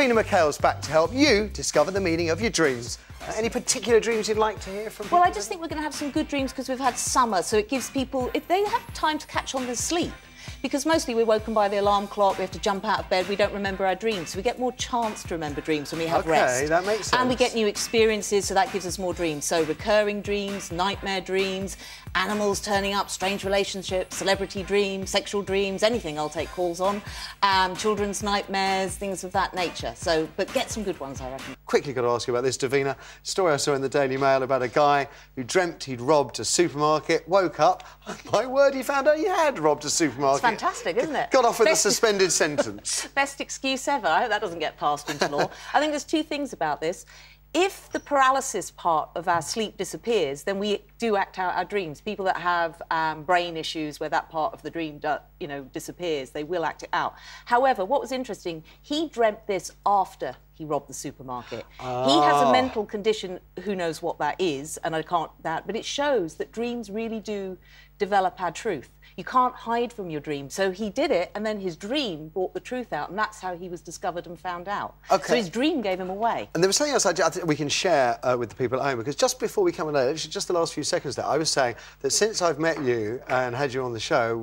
Davina MacKail's back to help you discover the meaning of your dreams. Any particular dreams you'd like to hear from people? Well, I just think we're going to have some good dreams because we've had summer, so it gives people, if they have time to catch on their sleep, because mostly we're woken by the alarm clock, we have to jump out of bed, we don't remember our dreams, so we get more chance to remember dreams when we have rest. OK, that makes sense. And we get new experiences, so that gives us more dreams. So recurring dreams, nightmare dreams, animals turning up, strange relationships, celebrity dreams, sexual dreams, anything I'll take calls on, children's nightmares, things of that nature. So, but get some good ones, I reckon. Quickly got to ask you about this, Davina. Story I saw in the Daily Mail about a guy who dreamt he'd robbed a supermarket, woke up, my word, he found out he had robbed a supermarket. It's fantastic, isn't it? Got off with a suspended sentence. Best excuse ever. I hope that doesn't get passed into law. I think there's two things about this. If the paralysis part of our sleep disappears, then we do act out our dreams. People that have brain issues where that part of the dream, disappears, they will act it out. However, what was interesting, he dreamt this after he robbed the supermarket. He has a mental condition, who knows what that is, and I can't but it shows that dreams really do develop our truth. You can't hide from your dream. So he did it, and then his dream brought the truth out, and that's how he was discovered and found out. Okay. So his dream gave him away. And there was something else I think we can share with the people at home, because just before we come on, just the last few seconds there, I was saying that since I've met you and had you on the show,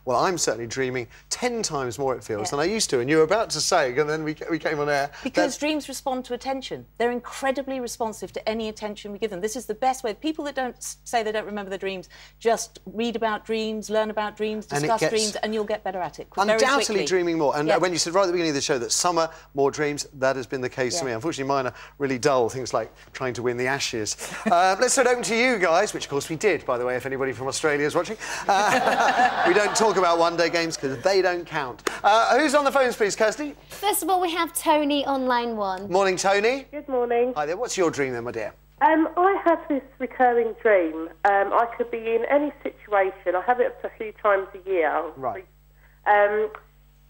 I'm certainly dreaming 10 times more, it feels, than I used to. And you were about to say, and then we came on air. Because dreams respond to attention. They're incredibly responsive to any attention we give them. This is the best way. People that don't say they don't remember their dreams, just read about dreams, learn about dreams, discuss dreams, and you'll get better at it. Undoubtedly dreaming more. And when you said right at the beginning of the show that summer, more dreams, that has been the case for me. Unfortunately, mine are really dull, things like trying to win the Ashes. Let's throw it open to you guys, which of course we did, by the way, if anybody from Australia is watching. We don't talk about one-day games because they don't count. Who's on the phones, please, Kirsty? First of all, we have Tony on line 1. Morning, Tony. Good morning. Hi there. What's your dream then, my dear? I have this recurring dream. I could be in any situation. I have it up to a few times a year. Right.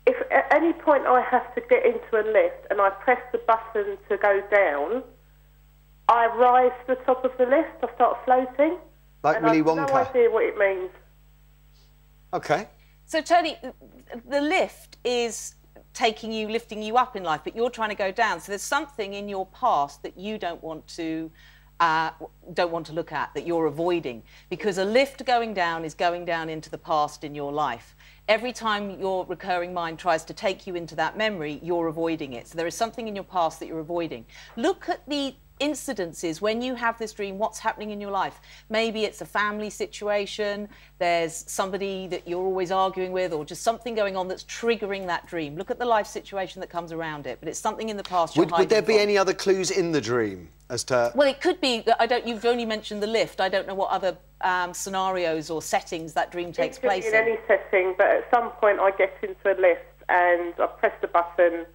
If at any point I have to get into a lift and I press the button to go down, I rise to the top of the lift, I start floating. Like Willy Wonka? I have no idea what it means. OK. So, Tony, the lift is lifting you up in life, but you're trying to go down. So there's something in your past that you don't want to look at, that you're avoiding, because a lift going down is going down into the past in your life. Every time your recurring mind tries to take you into that memory, you're avoiding it. So there is something in your past that you're avoiding. Look at the incidences when you have this dream, what's happening in your life. Maybe it's a family situation, there's somebody that you're always arguing with, or just something going on that's triggering that dream. Look at the life situation that comes around it, but it's something in the past you're hiding Would there be any other clues in the dream as to... Well, it could be, you've only mentioned the lift. I don't know what other scenarios or settings that dream takes place in. In any setting, but at some point I get into a lift and I press the button,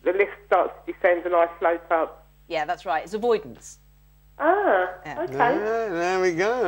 the lift starts to descend and I float up. Yeah, that's right. It's avoidance. Okay. There we go.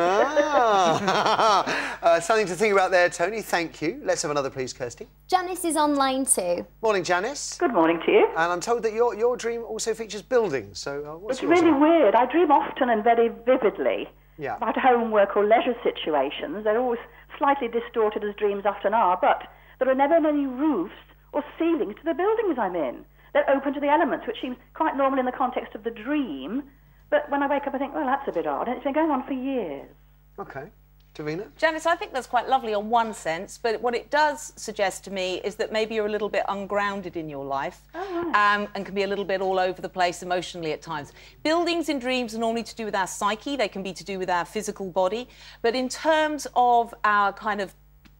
Something to think about there, Tony. Thank you. Let's have another, please, Kirsty. Janice is on line 2. Morning, Janice. Good morning to you. And I'm told that your dream also features buildings. So what's yours? It's really weird. I dream often and very vividly about homework or leisure situations. They're always slightly distorted, as dreams often are, but there are never any roofs or ceilings to the buildings I'm in. They're open to the elements, which seems quite normal in the context of the dream. But when I wake up, I think, well, that's a bit odd. And it's been going on for years. OK. Davina? Janice, I think that's quite lovely on one sense, but what it does suggest to me is that maybe you're a little bit ungrounded in your life and can be a little bit all over the place emotionally at times. Buildings in dreams are normally to do with our psyche. They can be to do with our physical body. But in terms of our kind of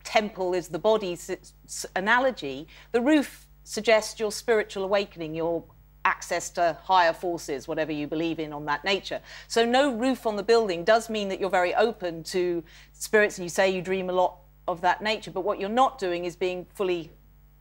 temple is the body analogy, the roof suggests your spiritual awakening, your access to higher forces, whatever you believe in on that nature. So no roof on the building does mean that you're very open to spirits, and you say you dream a lot of that nature, but what you're not doing is being fully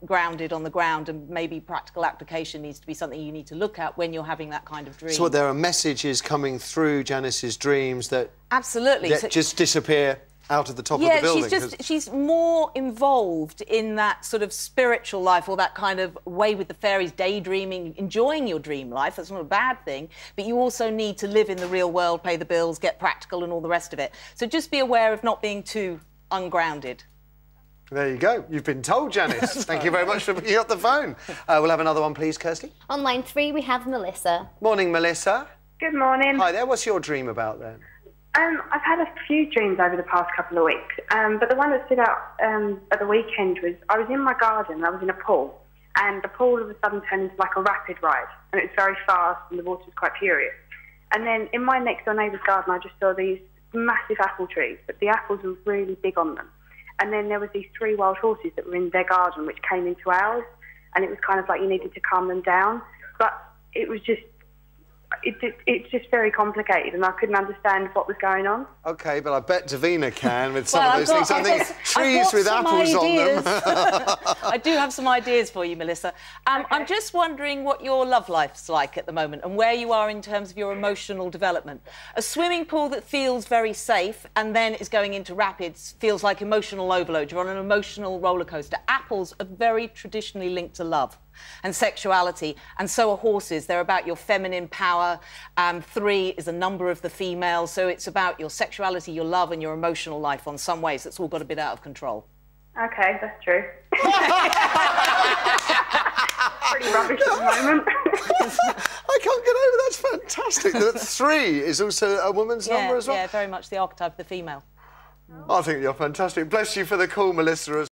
grounded on the ground, and maybe practical application needs to be something you need to look at when you're having that kind of dream. So there are messages coming through Janice's dreams that... Absolutely. That just disappear out of the top of the building. Yeah, she's more involved in that sort of spiritual life, or that kind of way with the fairies, daydreaming, enjoying your dream life. That's not a bad thing, but you also need to live in the real world, pay the bills, get practical and all the rest of it. So just be aware of not being too ungrounded. There you go. You've been told, Janice. Thank you very much for picking up the phone. We'll have another one, please, Kirsty. On line 3, we have Melissa. Morning, Melissa. Good morning. Hi there. What's your dream about then? I've had a few dreams over the past couple of weeks, but the one that stood out at the weekend was I was in my garden, I was in a pool, and the pool all of a sudden turned into like a rapid ride, and it was very fast and the water was quite furious. And then in my next door neighbour's garden I just saw these massive apple trees, but the apples were really big on them. And then there was these 3 wild horses that were in their garden which came into ours, and it was kind of like you needed to calm them down. But it was just, it's just very complicated, and I couldn't understand what was going on. OK, but I bet Davina can with some of those things. I think trees with apples ideas. on them. I do have some ideas for you, Melissa. Okay. I'm just wondering what your love life's like at the moment and where you are in terms of your emotional development. A swimming pool that feels very safe and then is going into rapids feels like emotional overload. You're on an emotional roller coaster. Apples are very traditionally linked to love and sexuality, and so are horses. They're about your feminine power. 3 is a number of the female, so it's about your sexuality, your love and your emotional life on some ways. That's all got a bit out of control. OK, that's true. Pretty rubbish at the moment. I can't get over that's fantastic. That 3 is also a woman's number as well. Yeah, very much the archetype of the female. I think you're fantastic. Bless you for the call, Melissa.